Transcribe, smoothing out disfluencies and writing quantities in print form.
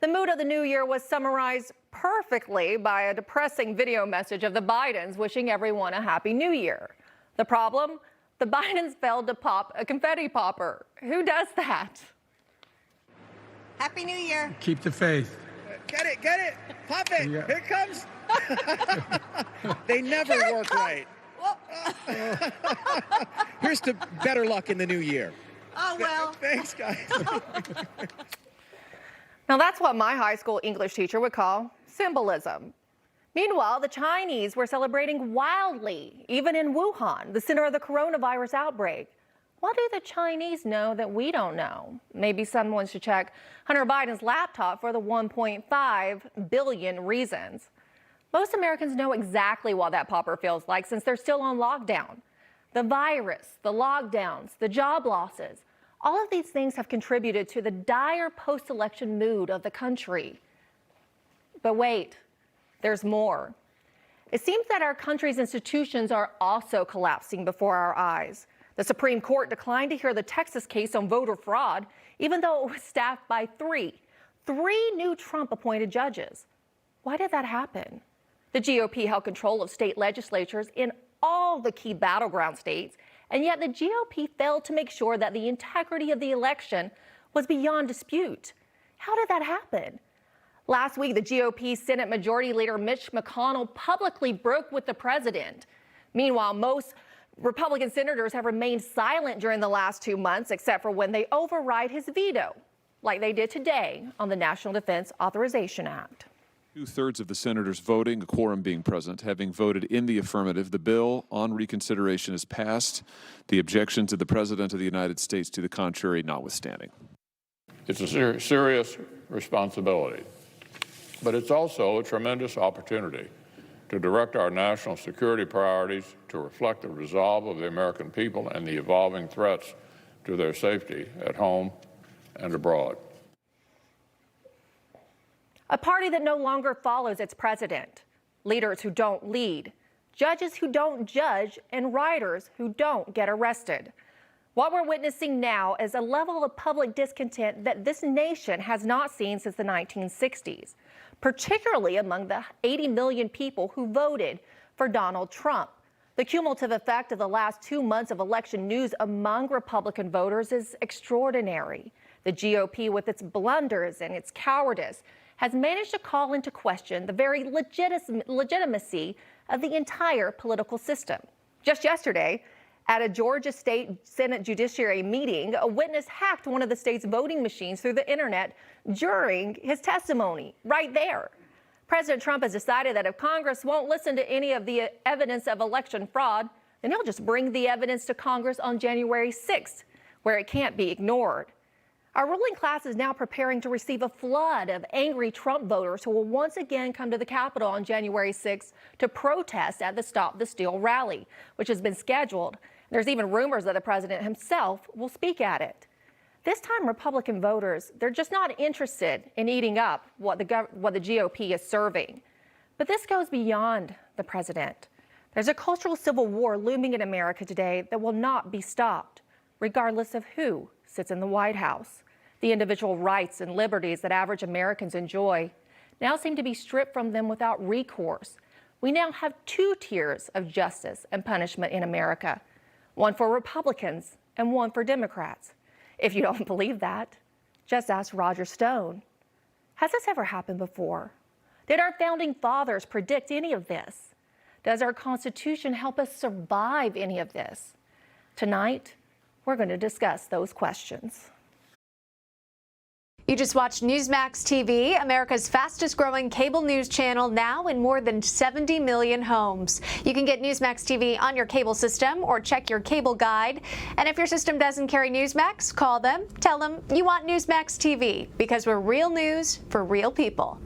The mood of the new year was summarized perfectly by a depressing video message of the Bidens wishing everyone a happy new year. The problem? The Bidens failed to pop a confetti popper. Who does that? Happy New Year. Keep the faith. Get it. Pop it. Yeah. Here it comes. They never work right. Here's to better luck in the new year. Oh, well. Thanks, guys. Now that's what my high school English teacher would call symbolism. Meanwhile, the Chinese were celebrating wildly, even in Wuhan, the center of the coronavirus outbreak. What do the Chinese know that we don't know? Maybe someone should check Hunter Biden's laptop for the 1.5 billion reasons. Most Americans know exactly what that popper feels like since they're still on lockdown. The virus, the lockdowns, the job losses, all of these things have contributed to the dire post-election mood of the country. But wait, there's more. It seems that our country's institutions are also collapsing before our eyes. The Supreme Court declined to hear the Texas case on voter fraud, even though it was staffed by three new Trump-appointed judges. Why did that happen? The GOP held control of state legislatures in all the key battleground states, and yet the GOP failed to make sure that the integrity of the election was beyond dispute. How did that happen? Last week, the GOP Senate Majority Leader Mitch McConnell publicly broke with the president. Meanwhile, most Republican senators have remained silent during the last 2 months, except for when they override his veto, like they did today on the National Defense Authorization Act. 2/3 of the senators voting, a quorum being present, having voted in the affirmative, the bill on reconsideration is passed. The objections of the President of the United States to the contrary notwithstanding. It's a serious responsibility, but it's also a tremendous opportunity to direct our national security priorities to reflect the resolve of the American people and the evolving threats to their safety at home and abroad. A party that no longer follows its president, leaders who don't lead, judges who don't judge, and rioters who don't get arrested. What we're witnessing now is a level of public discontent that this nation has not seen since the 1960s, particularly among the 80 million people who voted for Donald Trump. The cumulative effect of the last 2 months of election news among Republican voters is extraordinary. The GOP, with its blunders and its cowardice, has managed to call into question the very legitimacy of the entire political system. Just yesterday, at a Georgia State Senate Judiciary meeting, a witness hacked one of the state's voting machines through the internet during his testimony, right there. President Trump has decided that if Congress won't listen to any of the evidence of election fraud, then he'll just bring the evidence to Congress on January 6th, where it can't be ignored. Our ruling class is now preparing to receive a flood of angry Trump voters who will once again come to the Capitol on January 6th to protest at the Stop the Steal rally, which has been scheduled. There's even rumors that the president himself will speak at it. This time, Republican voters, they're just not interested in eating up what the GOP is serving. But this goes beyond the president. There's a cultural civil war looming in America today that will not be stopped, regardless of who sits in the White House. The individual rights and liberties that average Americans enjoy now seem to be stripped from them without recourse. We now have 2 tiers of justice and punishment in America, one for Republicans and one for Democrats. If you don't believe that, just ask Roger Stone. Has this ever happened before? Did our founding fathers predict any of this? Does our Constitution help us survive any of this? Tonight, we're going to discuss those questions. You just watched Newsmax TV, America's fastest growing cable news channel, now in more than 70 million homes. You can get Newsmax TV on your cable system or check your cable guide. And if your system doesn't carry Newsmax, call them, tell them you want Newsmax TV, because we're real news for real people.